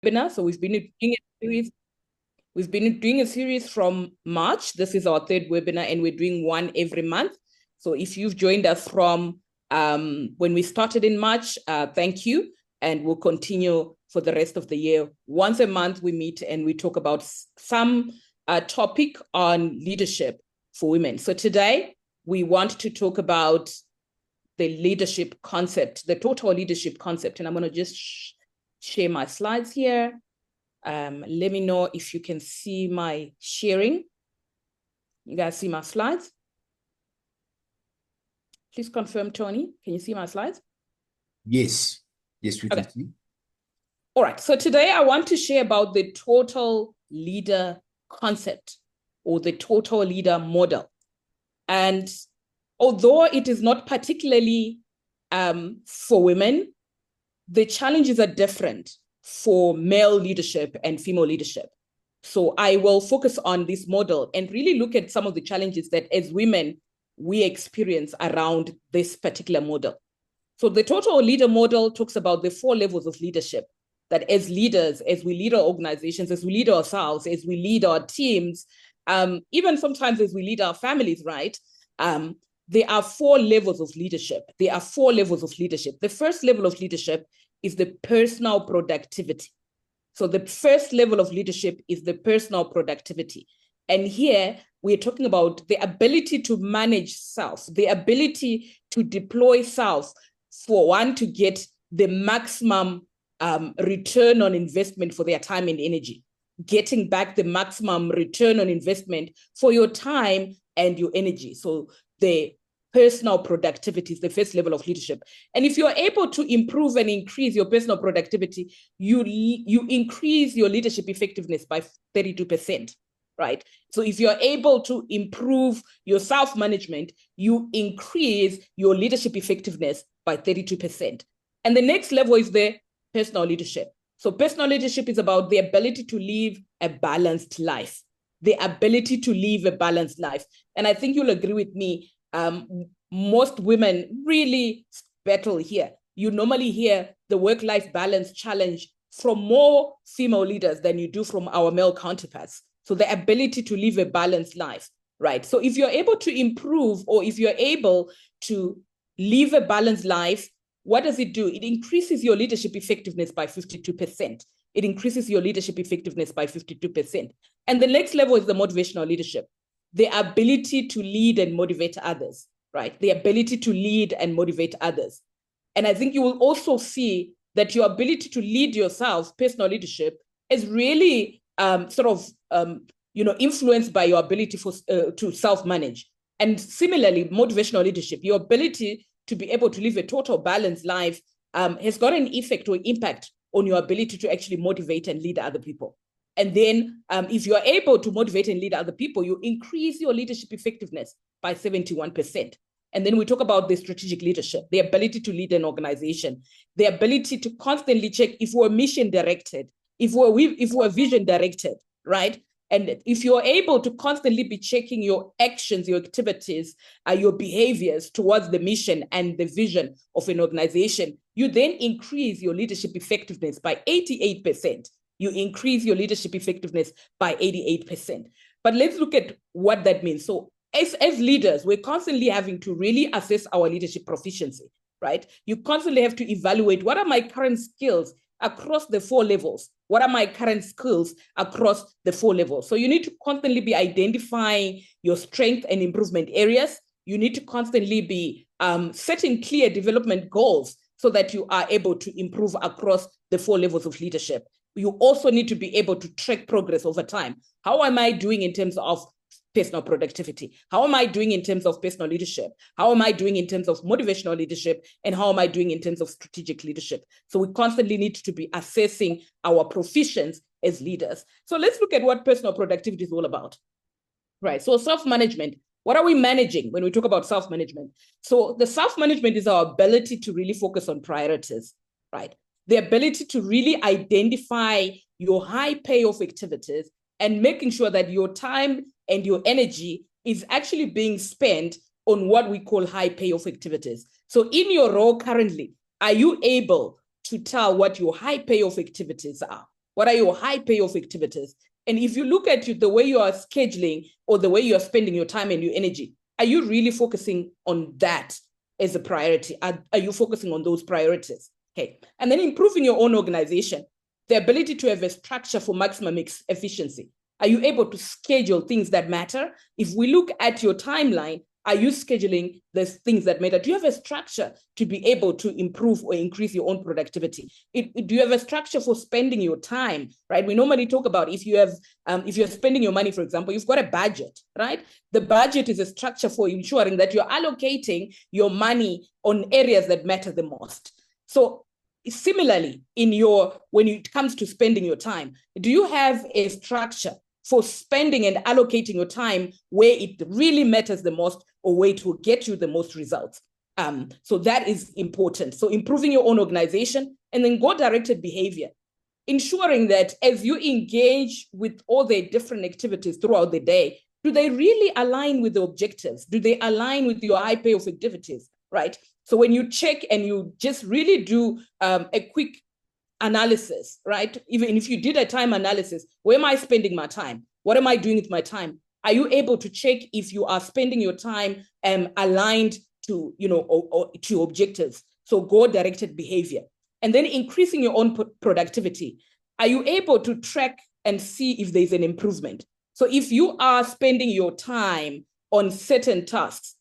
webinar. So we've been doing a series. We've been doing a series from March. This is our third webinar, and we're doing one every month. So if you've joined us from when we started in March, thank you. And we'll continue for the rest of the year. Once a month, we meet and we talk about some topic on leadership for women. So today, we want to talk about the leadership concept, the total leadership concept. And I'm going to just share my slides here. Let me know if you can see my sharing. You guys see my slides? Please confirm, Tony. Can you see my slides? Yes. Yes, we can see. All right. So today I want to share about the total leader concept or the total leader model. And although it is not particularly for women, the challenges are different for male leadership and female leadership. So I will focus on this model and really look at some of the challenges that as women, we experience around this particular model. So the total leader model talks about the 4 levels of leadership that as leaders, as we lead our organizations, as we lead ourselves, as we lead our teams, even sometimes as we lead our families, right? There are 4 levels of leadership. There are 4 levels of leadership. The first level of leadership is the personal productivity. So the first level of leadership is the personal productivity. And here we're talking about the ability to manage self, the ability to deploy self for one to get the maximum return on investment for their time and energy, getting back the maximum return on investment for your time and your energy. So the personal productivity is the first level of leadership. And if you're able to improve and increase your personal productivity, you increase your leadership effectiveness by 32%, right? So if you're able to improve your self-management, you increase your leadership effectiveness by 32%. And the next level is the personal leadership. So personal leadership is about the ability to live a balanced life, the ability to live a balanced life. And I think you'll agree with me, most women really battle here. You normally hear the work-life balance challenge from more female leaders than you do from our male counterparts. So the ability to live a balanced life, right? So if you're able to improve, or if you're able to live a balanced life, what does it do? It increases your leadership effectiveness by 52%. It increases your leadership effectiveness by 52%. And the next level is the motivational leadership, the ability to lead and motivate others, right? The ability to lead and motivate others. And I think you will also see that your ability to lead yourself, personal leadership, is really influenced by your ability to self-manage. And similarly, motivational leadership, your ability to be able to live a total balanced life has got an effect or impact on your ability to actually motivate and lead other people. And then if you're able to motivate and lead other people, you increase your leadership effectiveness by 71%. And then we talk about the strategic leadership, the ability to lead an organization, the ability to constantly check if we're mission directed, if we're vision directed, right? And if you're able to constantly be checking your actions, your activities, your behaviors towards the mission and the vision of an organization, you then increase your leadership effectiveness by 88%. You increase your leadership effectiveness by 88%. But let's look at what that means. So as leaders, we're constantly having to really assess our leadership proficiency, right? You constantly have to evaluate, what are my current skills across the 4 levels? What are my current skills across the 4 levels? So you need to constantly be identifying your strength and improvement areas. You need to constantly be setting clear development goals so that you are able to improve across the 4 levels of leadership. You also need to be able to track progress over time. How am I doing in terms of personal productivity? How am I doing in terms of personal leadership? How am I doing in terms of motivational leadership? And how am I doing in terms of strategic leadership? So we constantly need to be assessing our proficiency as leaders. So let's look at what personal productivity is all about, right? So self-management, what are we managing when we talk about self-management? So the self-management is our ability to really focus on priorities, right? The ability to really identify your high payoff activities and making sure that your time and your energy is actually being spent on what we call high payoff activities. So in your role currently, are you able to tell what your high payoff activities are? What are your high payoff activities? And if you look at the way you are scheduling or the way you are spending your time and your energy, are you really focusing on that as a priority? Are you focusing on those priorities? Okay. And then improving your own organization, the ability to have a structure for maximum efficiency. Are you able to schedule things that matter? If we look at your timeline, are you scheduling the things that matter? Do you have a structure to be able to improve or increase your own productivity? Do you have a structure for spending your time, right? We normally talk about if you're spending your money, for example, you've got a budget, right? The budget is a structure for ensuring that you're allocating your money on areas that matter the most. So similarly, when it comes to spending your time, do you have a structure for spending and allocating your time where it really matters the most or where it will get you the most results? So that is important. So improving your own organization, and then goal-directed behavior, ensuring that as you engage with all the different activities throughout the day, do they really align with the objectives? Do they align with your high payoff activities, right? So when you check and you just really do a quick analysis, right? Even if you did a time analysis, where am I spending my time? What am I doing with my time? Are you able to check if you are spending your time aligned to, or to objectives? So goal-directed behavior. And then increasing your own productivity. Are you able to track and see if there's an improvement? So if you are spending your time on certain tasks,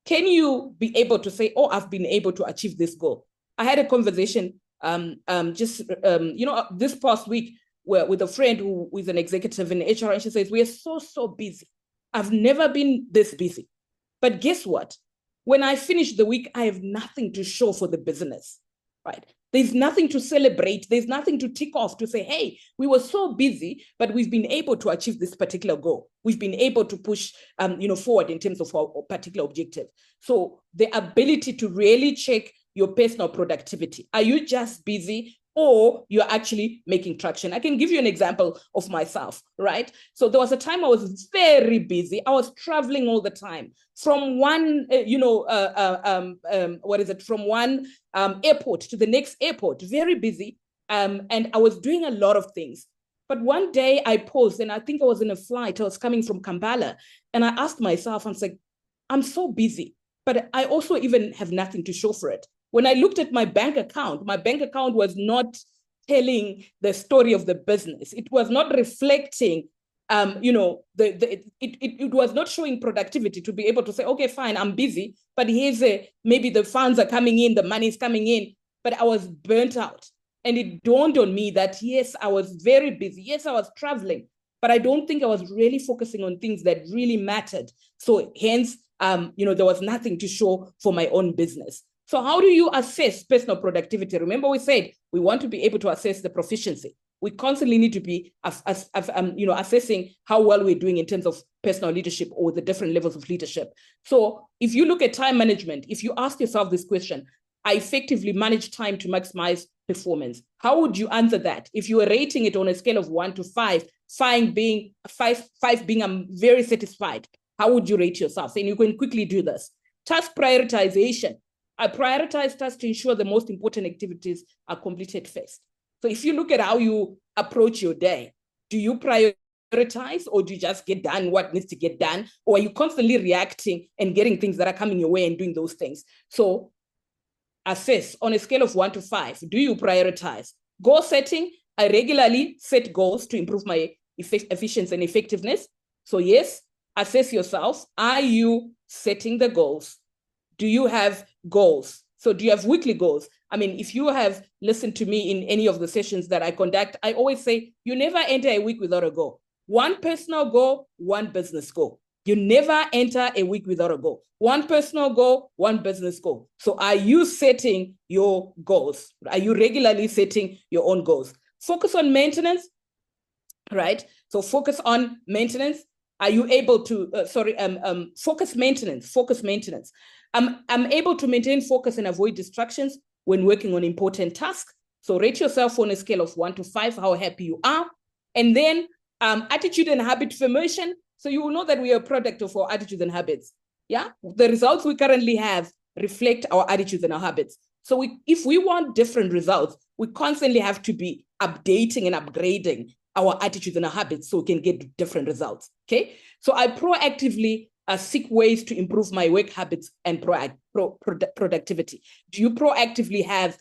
can you be able to say, oh, I've been able to achieve this goal? I had a conversation this past week with a friend who is an executive in HR, and she says, we are so busy. I've never been this busy. But guess what? When I finish the week, I have nothing to show for the business, right? There's nothing to celebrate. There's nothing to tick off to say, hey, we were so busy, but we've been able to achieve this particular goal. We've been able to push forward in terms of our particular objective. So the ability to really check your personal productivity. Are you just busy, or you're actually making traction? I can give you an example of myself, right? So there was a time I was very busy. I was traveling all the time from one, from one airport to the next airport, very busy. And I was doing a lot of things. But one day I paused, and I think I was in a flight. I was coming from Kampala, and I asked myself, I was like, I'm so busy, but I also even have nothing to show for it. When I looked at my bank account was not telling the story of the business. It was not reflecting, it was not showing productivity to be able to say, okay, fine, I'm busy, but here's maybe the funds are coming in, the money is coming in, but I was burnt out. And it dawned on me that, yes, I was very busy. Yes, I was traveling, but I don't think I was really focusing on things that really mattered. So hence, there was nothing to show for my own business. So how do you assess personal productivity? Remember, we said we want to be able to assess the proficiency. We constantly need to be assessing how well we're doing in terms of personal leadership or the different levels of leadership. So if you look at time management, if you ask yourself this question, I effectively manage time to maximize performance. How would you answer that? If you were rating it on a scale of 1 to 5, 5 being I'm very satisfied, how would you rate yourself? And you can quickly do this. Task prioritization. I prioritize tasks to ensure the most important activities are completed first. So if you look at how you approach your day, do you prioritize, or do you just get done what needs to get done? Or are you constantly reacting and getting things that are coming your way and doing those things? So assess on a scale of 1 to 5, do you prioritize? Goal setting, I regularly set goals to improve my efficiency and effectiveness. So yes, assess yourself. Are you setting the goals? Do you have goals? So do you have weekly goals? I mean, if you have listened to me in any of the sessions that I conduct, I always say, you never enter a week without a goal. One personal goal, one business goal. You never enter a week without a goal. One personal goal, one business goal. So are you setting your goals? Are you regularly setting your own goals? Focus on maintenance, right? So focus on maintenance. Are you able to, focus maintenance. I'm able to maintain focus and avoid distractions when working on important tasks. So rate yourself on a scale of 1 to 5, how happy you are. And then attitude and habit formation. So you will know that we are a product of our attitudes and habits. Yeah, the results we currently have reflect our attitudes and our habits. So if we want different results, we constantly have to be updating and upgrading our attitudes and our habits so we can get different results. Okay. So I proactively seek ways to improve my work habits and productivity. Do you proactively have,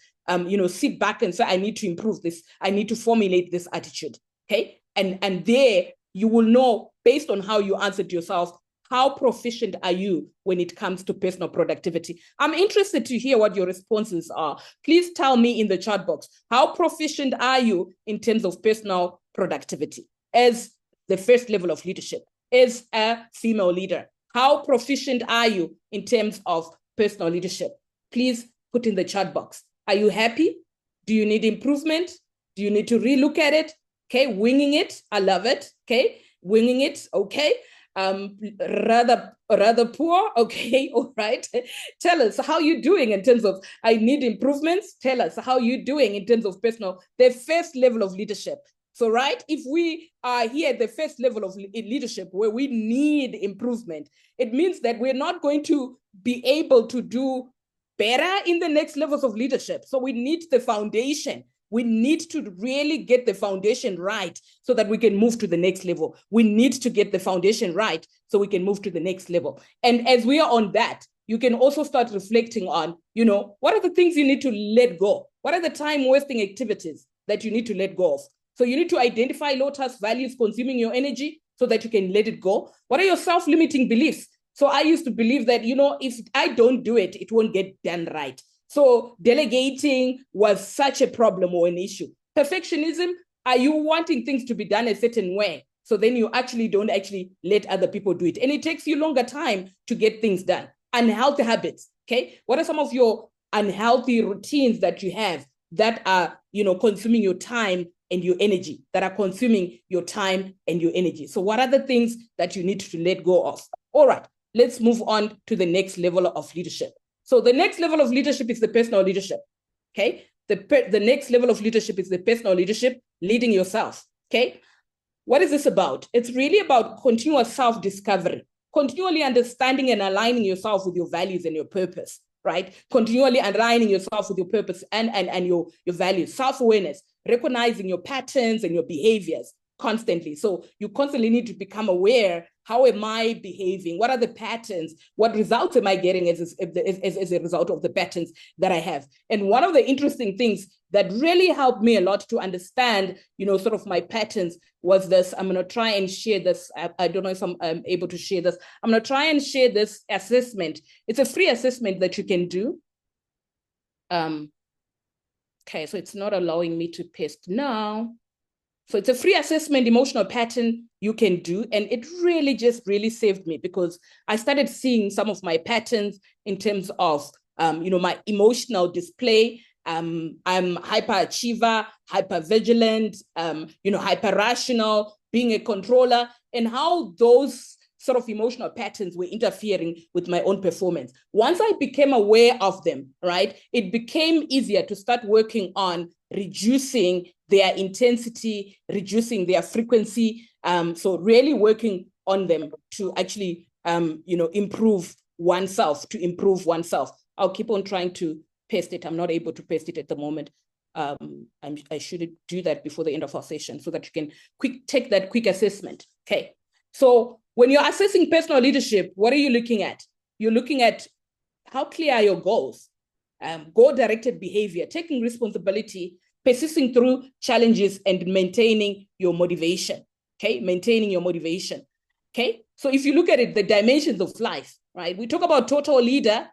sit back and say, I need to improve this. I need to formulate this attitude. Okay. And there you will know, based on how you answered yourself, how proficient are you when it comes to personal productivity? I'm interested to hear what your responses are. Please tell me in the chat box, how proficient are you in terms of personal productivity as the first level of leadership, as a female leader? How proficient are you in terms of personal leadership? Please put in the chat box. Are you happy? Do you need improvement? Do you need to relook at it? Okay, winging it. I love it. Okay, winging it. Okay. Rather poor. Okay, all right. Tell us how you're doing in terms of I need improvements. Tell us how you're doing in terms of personal, the first level of leadership. So, right, if we are here at the first level of leadership where we need improvement, it means that we're not going to be able to do better in the next levels of leadership. So we need the foundation. We need to really get the foundation right so that we can move to the next level. We need to get the foundation right so we can move to the next level. And as we are on that, you can also start reflecting on, what are the things you need to let go? What are the time-wasting activities that you need to let go of? So you need to identify low-task values consuming your energy so that you can let it go. What are your self-limiting beliefs? So I used to believe that, if I don't do it, it won't get done right. So delegating was such a problem or an issue. Perfectionism, are you wanting things to be done a certain way? So then you don't let other people do it. And it takes you longer time to get things done. Unhealthy habits, okay? What are some of your unhealthy routines that you have that are, consuming your time and your energy, that are consuming your time and your energy? So what are the things that you need to let go of? All right, let's move on to the next level of leadership. So the next level of leadership is the personal leadership, okay? The next level of leadership is the personal leadership, leading yourself, okay? What is this about? It's really about continuous self-discovery, continually understanding and aligning yourself with your values and your purpose, right? Continually aligning yourself with your purpose and your values, self-awareness, recognizing your patterns and your behaviors constantly. So you constantly need to become aware. How am I behaving? What are the patterns? What results am I getting as a result of the patterns that I have? And one of the interesting things that really helped me a lot to understand, sort of my patterns was this. I'm going to try and share this. I don't know if I'm able to share this. I'm going to try and share this assessment. It's a free assessment that you can do. Okay, so it's not allowing me to paste now. So it's a free assessment, emotional pattern you can do. And it really saved me because I started seeing some of my patterns in terms of, my emotional display. I'm hyperachiever, hypervigilant, hyper-rational, being a controller, and how those sort of emotional patterns were interfering with my own performance. Once I became aware of them, right, it became easier to start working on reducing their intensity, reducing their frequency. So really working on them to actually, improve oneself, I'll keep on trying to paste it. I'm not able to paste it at the moment. I should do that before the end of our session so that you can take that quick assessment. Okay. So when you're assessing personal leadership, what are you looking at? You're looking at how clear are your goals, goal-directed behavior, taking responsibility, persisting through challenges, and maintaining your motivation, okay? Maintaining your motivation, okay? So if you look at it, the dimensions of life, right? We talk about total leader,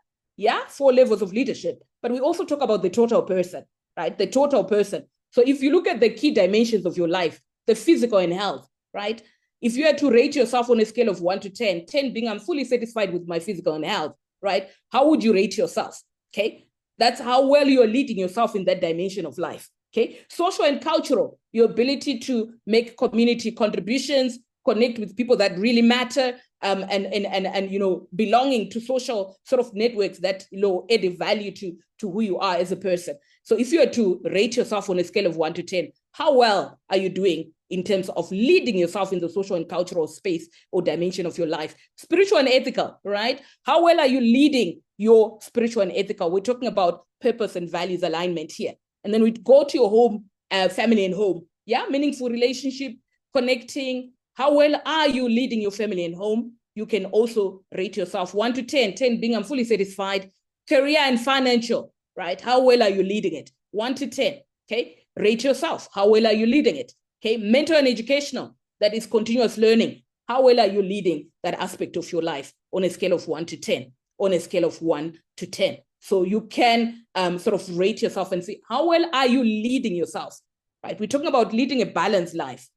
4 levels of leadership, but we also talk about the total person, right? The total person. So if you look at the key dimensions of your life, the physical and health, right? If you had to rate yourself on a scale of 1 to 10, 10 being I'm fully satisfied with my physical and health, right? How would you rate yourself? Okay. That's how well you're leading yourself in that dimension of life. Okay. Social and cultural, your ability to make community contributions, connect with people that really matter, and belonging to social sort of networks that add a value to who you are as a person. So if you were to rate yourself on a scale of 1 to 10, how well are you doing in terms of leading yourself in the social and cultural space or dimension of your life? Spiritual and ethical, right? How well are you leading your spiritual and ethical? We're talking about purpose and values alignment here. And then we go to your home, family and home. Yeah, meaningful relationship, connecting. How well are you leading your family and home? You can also rate yourself 1 to 10, 10 being I'm fully satisfied. Career and financial, right? How well are you leading it? 1 to 10, okay? Rate yourself. How well are you leading it? Okay, mental and educational, that is continuous learning. How well are you leading that aspect of your life on a scale of 1 to 10, on a scale of 1 to 10? So you can sort of rate yourself and see, how well are you leading yourself, right? We're talking about leading a balanced life,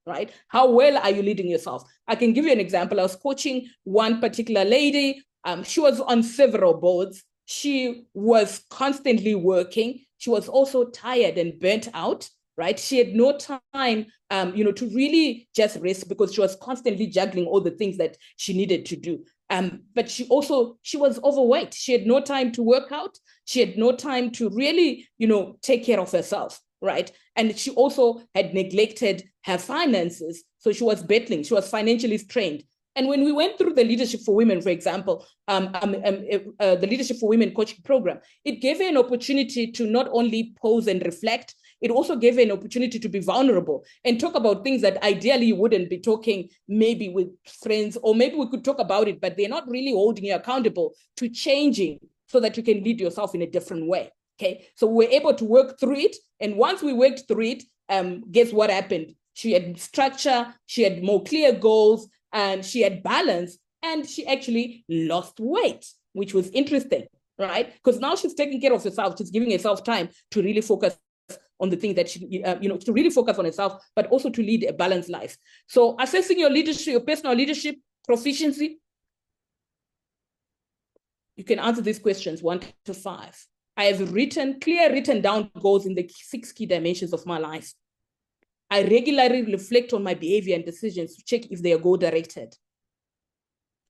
right? How well are you leading yourself? I can give you an example. I was coaching one particular lady. She was on several boards. She was constantly working. She was also tired and burnt out, right? She had no time, to really just rest because she was constantly juggling all the things that she needed to do. But she was overweight. She had no time to work out. She had no time to really, take care of herself, right? And she also had neglected her finances. So she was battling. She was financially strained. And when we went through the Leadership for Women, for example, the Leadership for Women coaching program, it gave her an opportunity to not only pause and reflect, it also gave her an opportunity to be vulnerable and talk about things that ideally you wouldn't be talking maybe with friends, or maybe we could talk about it, but they're not really holding you accountable to changing so that you can lead yourself in a different way. Okay, so we were able to work through it. And once we worked through it, guess what happened? She had structure, she had more clear goals, and she had balance, and she actually lost weight, which was interesting, right? Because now she's taking care of herself. She's giving herself time to really focus on the thing that she, to really focus on herself, but also to lead a balanced life. So assessing your leadership, your personal leadership proficiency, you can answer these questions 1 to 5. I have written down goals in the 6 key dimensions of my life. I regularly reflect on my behavior and decisions to check if they are goal-directed.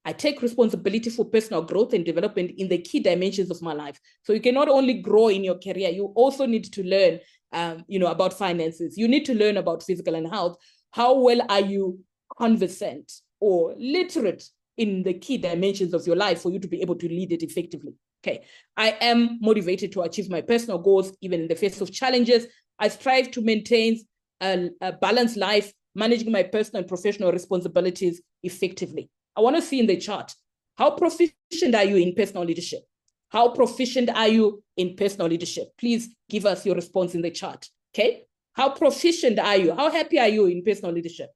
I take responsibility for personal growth and development in the key dimensions of my life. So you cannot only grow in your career, you also need to learn, about finances. You need to learn about physical and health. How well are you conversant or literate in the key dimensions of your life for you to be able to lead it effectively? Okay, I am motivated to achieve my personal goals, even in the face of challenges. I strive to maintain a balanced life, managing my personal and professional responsibilities effectively. I want to see in the chart, how proficient are you in personal leadership? How proficient are you in personal leadership? Please give us your response in the chart, okay? How proficient are you? How happy are you in personal leadership?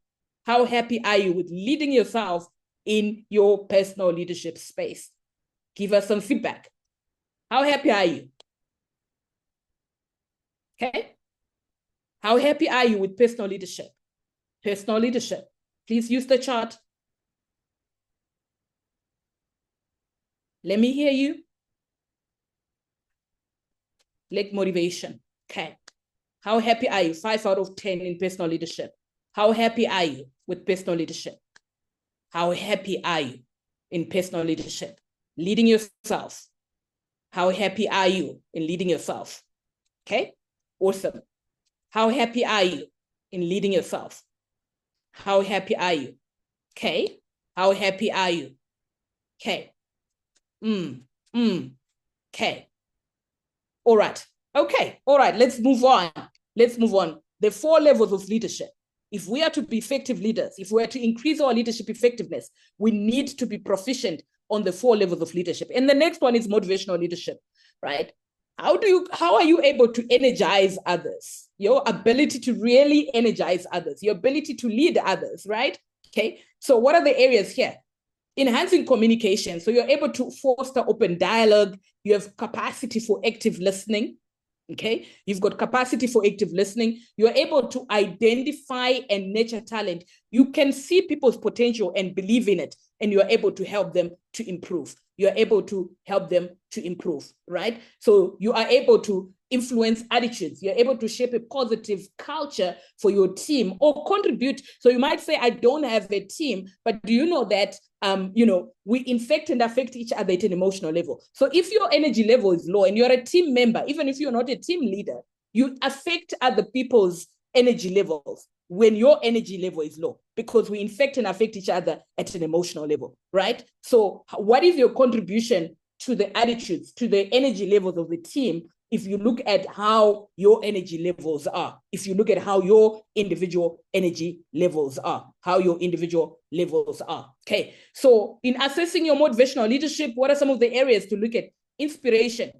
How happy are you with leading yourself in your personal leadership space? Give us some feedback. How happy are you? Okay? How happy are you with personal leadership? Personal leadership. Please use the chart. Let me hear you. Leg motivation. Okay. How happy are you? 5 out of 10 in personal leadership. How happy are you with personal leadership? How happy are you in personal leadership? Leading yourself. How happy are you in leading yourself? Okay. Awesome. How happy are you in leading yourself? How happy are you? Okay. How happy are you? Okay. Okay. All right. Okay. All right. Let's move on. The 4 levels of leadership. If we are to be effective leaders, if we are to increase our leadership effectiveness, we need to be proficient on the 4 levels of leadership. And the next one is motivational leadership, right? How are you able to energize others? Your ability to really energize others, your ability to lead others, right? Okay. So what are the areas here? Enhancing communication. So you're able to foster open dialogue. You have capacity for active listening. Okay. You've got capacity for active listening. You're able to identify and nurture talent. You can see people's potential and believe in it, and you're able to help them to improve. You're able to help them to improve, right? So you are able to influence attitudes. You're able to shape a positive culture for your team or contribute. So you might say, I don't have a team, but do you know that we infect and affect each other at an emotional level? So if your energy level is low and you're a team member, even if you're not a team leader, you affect other people's energy levels when your energy level is low, because we infect and affect each other at an emotional level, right? So what is your contribution to the attitudes, to the energy levels of the team if you look at how your energy levels are, if you look at how your individual energy levels are, Okay, so in assessing your motivational leadership, what are some of the areas to look at? Inspiration.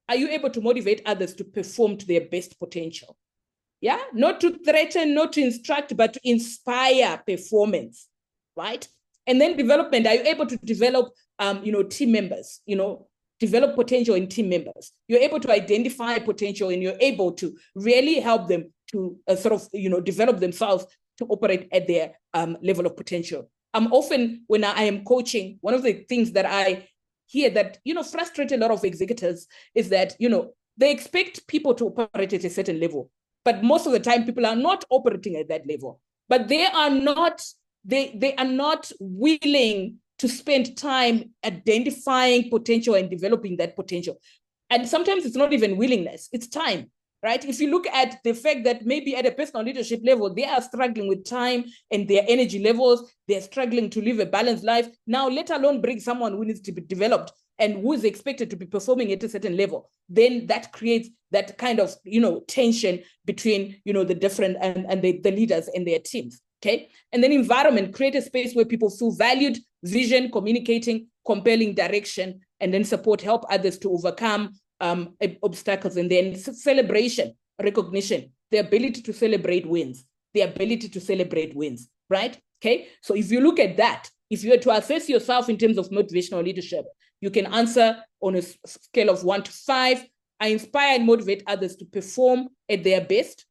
Are you able to motivate others to perform to their best potential? Yeah, not to threaten, not to instruct, but to inspire performance, right? And then development. Are you able to develop, team members? Develop potential in team members. You're able to identify potential, and you're able to really help them to develop themselves to operate at their level of potential. Often when I am coaching, one of the things that I hear that frustrate a lot of executives is that they expect people to operate at a certain level, but most of the time people are not operating at that level. But they are not willing to spend time identifying potential and developing that potential. And sometimes it's not even willingness, it's time, right? If you look at the fact that maybe at a personal leadership level, they are struggling with time and their energy levels, they're struggling to live a balanced life. Now, let alone bring someone who needs to be developed and who is expected to be performing at a certain level, then that creates that kind of, tension between, the different and the leaders and their teams. Okay. And then environment, create a space where people feel valued, vision, communicating, compelling direction, and then support, help others to overcome obstacles. And then celebration, recognition, the ability to celebrate wins, right? Okay. So if you look at that, if you were to assess yourself in terms of motivational leadership, you can answer on a scale of 1 to 5. I inspire and motivate others to perform at their best.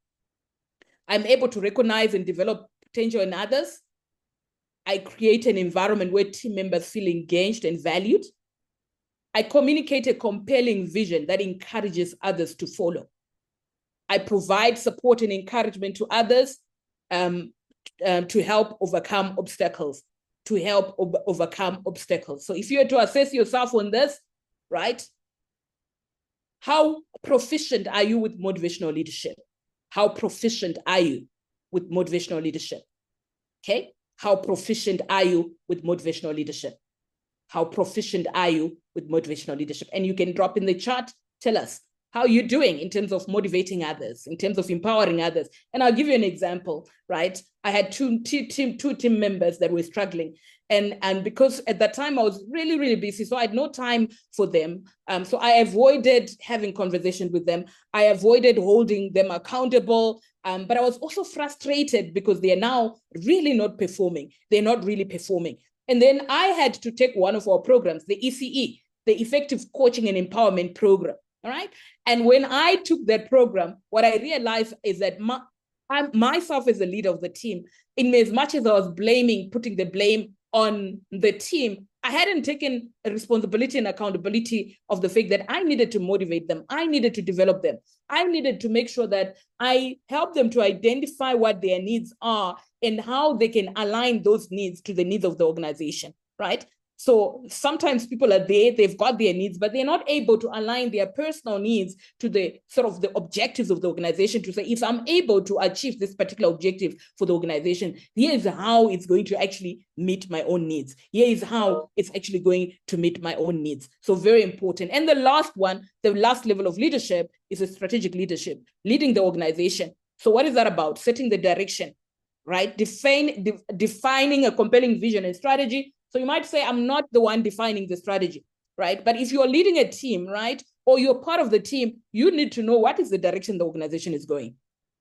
I'm able to recognize and develop potential in others. I create an environment where team members feel engaged and valued. I communicate a compelling vision that encourages others to follow. I provide support and encouragement to others to help overcome obstacles. So if you were to assess yourself on this, right? How proficient are you with motivational leadership? How proficient are you with motivational leadership? Okay. How proficient are you with motivational leadership? How proficient are you with motivational leadership? And you can drop in the chat, tell us how you're doing in terms of motivating others, in terms of empowering others. And I'll give you an example, right? I had two team members that were struggling. And because at that time I was really, really busy, so I had no time for them. So I avoided having conversations with them. I avoided holding them accountable. But I was also frustrated because they are now really not performing. They're not really performing. And then I had to take one of our programs, the ECE, the Effective Coaching and Empowerment Program. All right. And when I took that program, what I realized is that myself as the leader of the team, in as much as I was putting the blame on the team, I hadn't taken a responsibility and accountability of the fact that I needed to motivate them. I needed to develop them. I needed to make sure that I help them to identify what their needs are and how they can align those needs to the needs of the organization, right? So sometimes people are there, they've got their needs, but they're not able to align their personal needs to the sort of the objectives of the organization to say, if I'm able to achieve this particular objective for the organization, here is how it's going to actually meet my own needs. Here is how it's actually going to meet my own needs. So very important. And the last one, the last level of leadership is a strategic leadership, leading the organization. So what is that about? Setting the direction, right? Defining a compelling vision and strategy. So you might say, I'm not the one defining the strategy, right? But if you're leading a team, right, or you're part of the team, you need to know what is the direction the organization is going,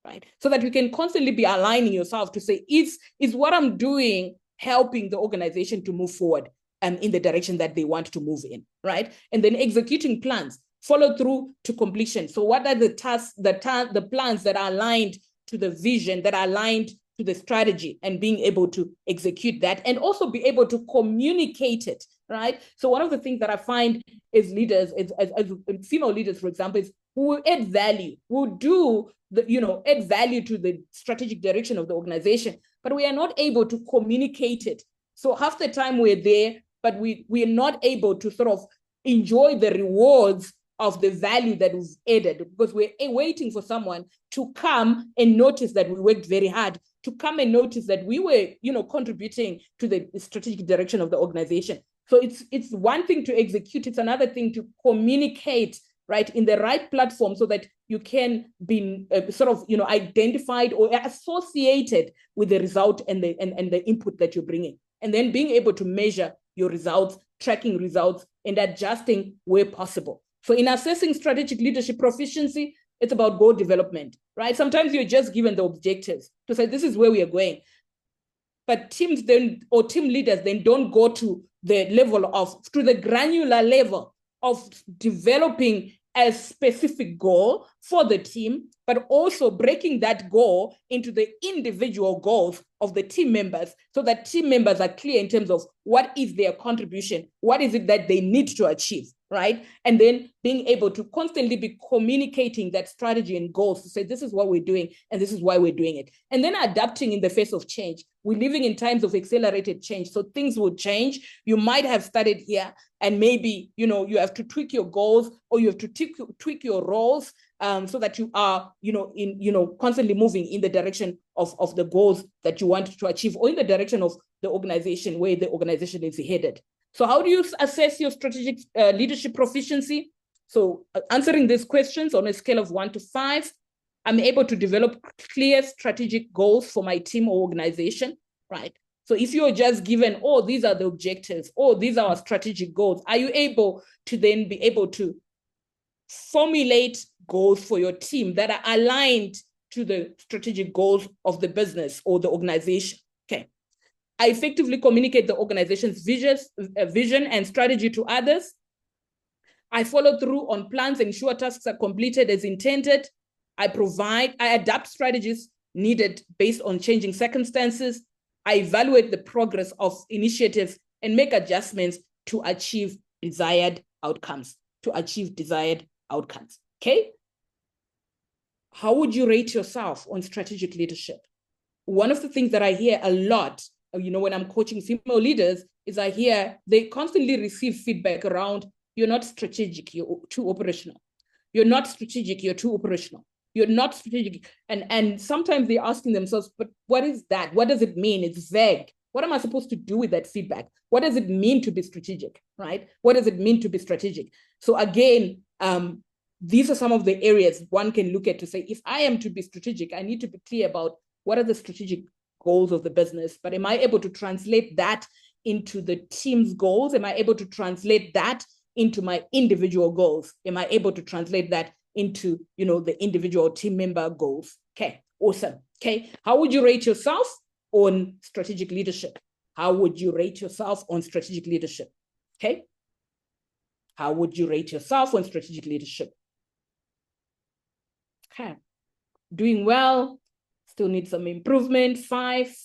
right? So that you can constantly be aligning yourself to say, is what I'm doing helping the organization to move forward in the direction that they want to move in, right? And then executing plans, follow through to completion. So what are the tasks, the plans that are aligned to the vision, that are aligned to the strategy, and being able to execute that and also be able to communicate it, right? So one of the things that I find as leaders, as female leaders, for example, is who add value, who do add value to the strategic direction of the organization, but we are not able to communicate it. So half the time we're there, but we are not able to sort of enjoy the rewards of the value that was added, because we're waiting for someone to come and notice that we worked very hard, to come and notice that we were, contributing to the strategic direction of the organization. So it's one thing to execute, it's another thing to communicate, right, in the right platform so that you can be sort of, identified or associated with the result and the input that you're bringing. And then being able to measure your results, tracking results, and adjusting where possible. So in assessing strategic leadership proficiency, it's about goal development, right? Sometimes you're just given the objectives to say, this is where we are going. But teams then, or team leaders then don't go to the granular level of developing a specific goal for the team, but also breaking that goal into the individual goals of the team members so that team members are clear in terms of what is their contribution, what is it that they need to achieve, right? And then being able to constantly be communicating that strategy and goals to say, this is what we're doing and this is why we're doing it. And then adapting in the face of change. We're living in times of accelerated change, so things will change. You might have started here and maybe, you have to tweak your goals or you have to tweak your roles so that you are, constantly moving in the direction of the goals that you want to achieve or in the direction of the organization where the organization is headed. So how do you assess your strategic leadership proficiency? So answering these questions on a scale of 1 to 5, I'm able to develop clear strategic goals for my team or organization, right? So if you're just given, oh, these are the objectives, oh, these are our strategic goals, are you able to then be able to formulate goals for your team that are aligned to the strategic goals of the business or the organization? Okay. I effectively communicate the organization's vision and strategy to others. I follow through on plans, ensure tasks are completed as intended. I adapt strategies needed based on changing circumstances. I evaluate the progress of initiatives and make adjustments to achieve desired outcomes. Okay? How would you rate yourself on strategic leadership? One of the things that I hear a lot, when I'm coaching female leaders, is I hear they constantly receive feedback around, you're not strategic, you're too operational. You're not strategic, you're too operational. You're not strategic. And sometimes they're asking themselves, but what is that? What does it mean? It's vague. What am I supposed to do with that feedback? What does it mean to be strategic, right? What does it mean to be strategic? So again, these are some of the areas one can look at to say, if I am to be strategic, I need to be clear about what are the strategic goals of the business, but am I able to translate that into the team's goals? Am I able to translate that into my individual goals? Am I able to translate that into, the individual team member goals? Okay, awesome. Okay, how would you rate yourself on strategic leadership? How would you rate yourself on strategic leadership? Okay, how would you rate yourself on strategic leadership? Okay, doing well, still need some improvement. 5.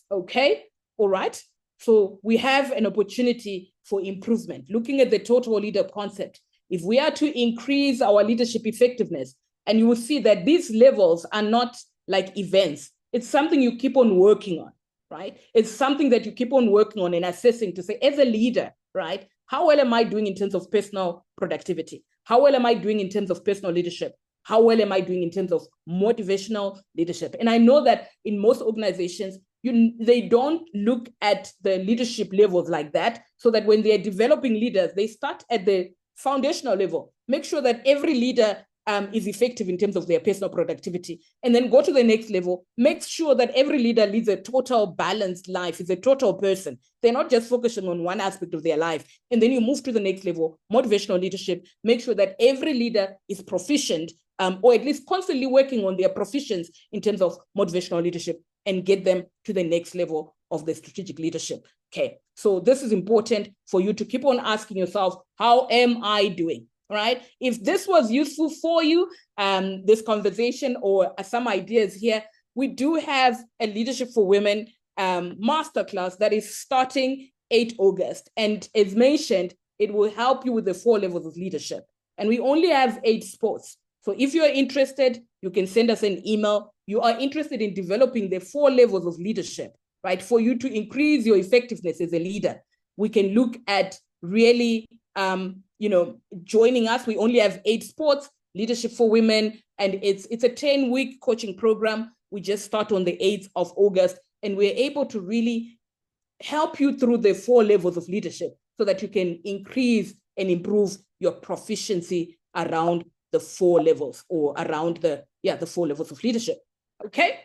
Okay, all right. So we have an opportunity for improvement. Looking at the total leader concept, if we are to increase our leadership effectiveness, and you will see that these levels are not like events, it's something you keep on working on, right? It's something that you keep on working on and assessing to say, as a leader, right, how well am I doing in terms of personal productivity? How well am I doing in terms of personal leadership? How well am I doing in terms of motivational leadership? And I know that in most organizations, they don't look at the leadership levels like that, so that when they're developing leaders, they start at the foundational level. Make sure that every leader is effective in terms of their personal productivity, and then go to the next level. Make sure that every leader leads a total balanced life, is a total person. They're not just focusing on one aspect of their life. And then you move to the next level, motivational leadership. Make sure that every leader is proficient, or at least constantly working on their proficiency in terms of motivational leadership, and get them to the next level of the strategic leadership. Okay, so this is important for you to keep on asking yourself, how am I doing? Right? If this was useful for you, this conversation or some ideas here, we do have a Leadership for Women masterclass that is starting 8 August. And as mentioned, it will help you with the 4 levels of leadership. And we only have 8 spots. So if you're interested, you can send us an email. You are interested in developing the 4 levels of leadership, right? For you to increase your effectiveness as a leader, we can look at really, joining us. We only have 8 spots, Leadership for Women, and it's a 10-week coaching program. We just start on the 8th of August, and we're able to really help you through the 4 levels of leadership so that you can increase and improve your proficiency around the 4 levels or around the 4 levels of leadership. Okay,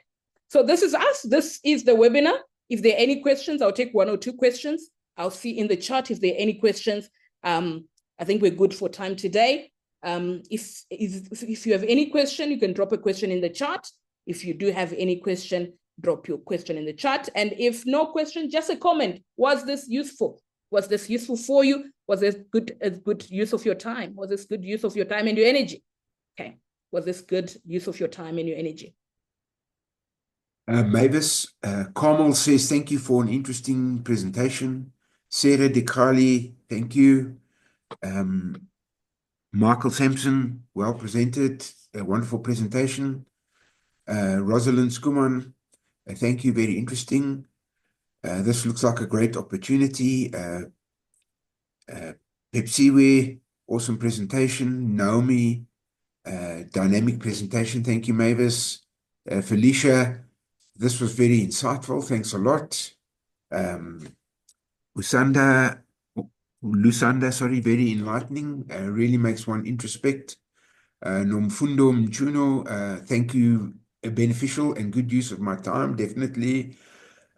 so this is us. This is the webinar. If there are any questions, I'll take 1 or 2 questions. I'll see in the chat if there are any questions. I think we're good for time today. If you have any question, you can drop a question in the chat. If you do have any question, drop your question in the chat. And if no question, just a comment. Was this useful? Was this useful for you? Was this good use of your time? Was this good use of your time and your energy? Okay. Was this good use of your time and your energy? Mavis, Carmel says, thank you for an interesting presentation. Sarah DeCarli, thank you. Michael Sampson, well presented, a wonderful presentation. Rosalind Skuman, thank you, very interesting. This looks like a great opportunity. Pepsiwe, awesome presentation. Naomi, dynamic presentation. Thank you, Mavis. Felicia, this was very insightful. Thanks a lot. Lusanda, sorry, very enlightening. Really makes one introspect. Nomfundo Mchuno, thank you. Beneficial and good use of my time, definitely.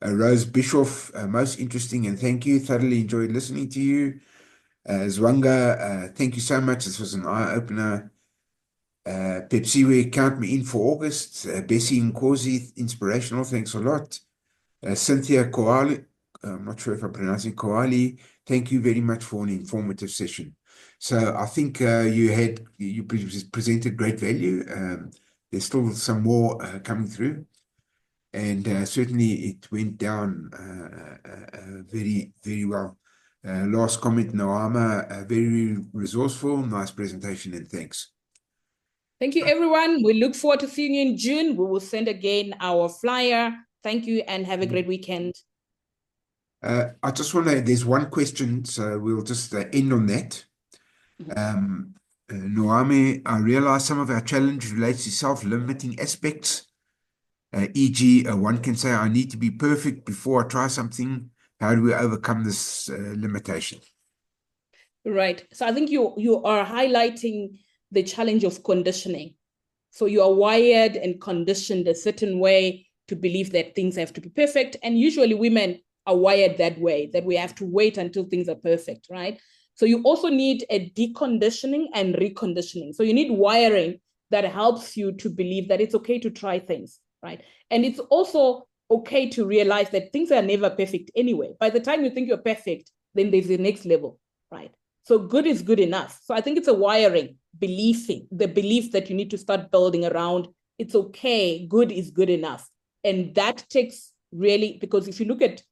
Rose Bischoff, most interesting and thank you. Thoroughly enjoyed listening to you. Zwanga, thank you so much. This was an eye-opener. Pepsiwe, count me in for August. Bessie Nkosi, inspirational. Thanks a lot. Cynthia Koali, I'm not sure if I'm pronouncing Koali. Thank you very much for an informative session. So I think you presented great value. There's still some more coming through. And certainly it went down very, very well. Last comment, Noama, very resourceful, nice presentation, and thanks. Thank you, everyone. We look forward to seeing you in June. We will send again our flyer. Thank you and have a great weekend. I just want to, there's one question, so we'll just end on that. Noame, I realize some of our challenge relates to self-limiting aspects. E.g., one can say, I need to be perfect before I try something. How do we overcome this limitation? Right. So I think you are highlighting the challenge of conditioning. So you are wired and conditioned a certain way to believe that things have to be perfect. And usually women are wired that way, that we have to wait until things are perfect, right? So you also need a deconditioning and reconditioning. So you need wiring that helps you to believe that it's okay to try things, right? And it's also okay to realize that things are never perfect anyway. By the time you think you're perfect, then there's the next level, right? So good is good enough. So I think it's a wiring, the belief that you need to start building around, it's okay, good is good enough. And that takes really, because if you look at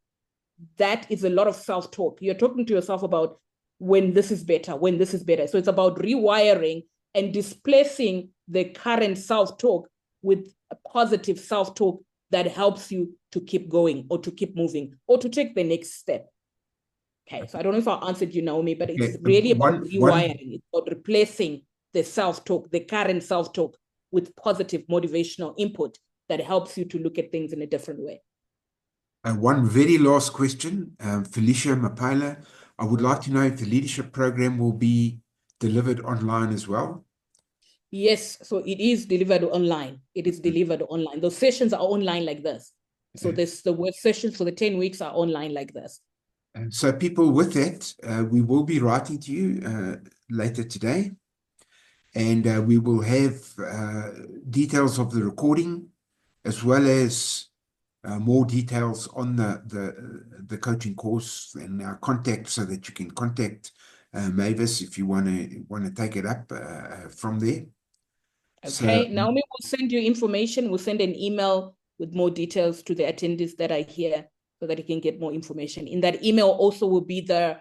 that is a lot of self-talk. You're talking to yourself about when this is better, when this is better. So it's about rewiring and displacing the current self-talk with a positive self-talk that helps you to keep going or to keep moving or to take the next step. Okay, so I don't know if I answered you, Naomi, but it's really about rewiring. It's about replacing the self-talk, the current self-talk with positive motivational input that helps you to look at things in a different way. One very last question, Felicia Mapaila. I would like to know if the leadership program will be delivered online as well. Yes, so it is delivered online. It is delivered online. Those sessions are online like this. So the work sessions for the 10 weeks are online like this. And so people with that, we will be writing to you later today. And we will have details of the recording as well as more details on the coaching course and our contact so that you can contact Mavis if you want to take it up from there. Okay, so, Naomi will send you information. We'll send an email with more details to the attendees that are here so that you can get more information. In that email also will be the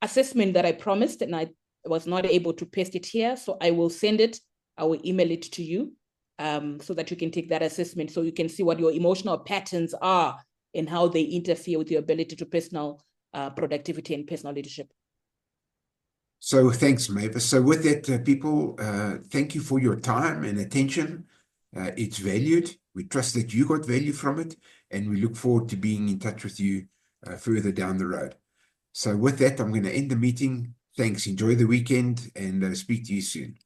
assessment that I promised, and I was not able to paste it here. So I will send it. I will email it to you so that you can take that assessment so you can see what your emotional patterns are and how they interfere with your ability to personal productivity and personal leadership. So thanks, Mavis. So with that, people, thank you for your time and attention. It's valued. We trust that you got value from it, and we look forward to being in touch with you further down the road. So with that, I'm going to end the meeting. Thanks. Enjoy the weekend and speak to you soon.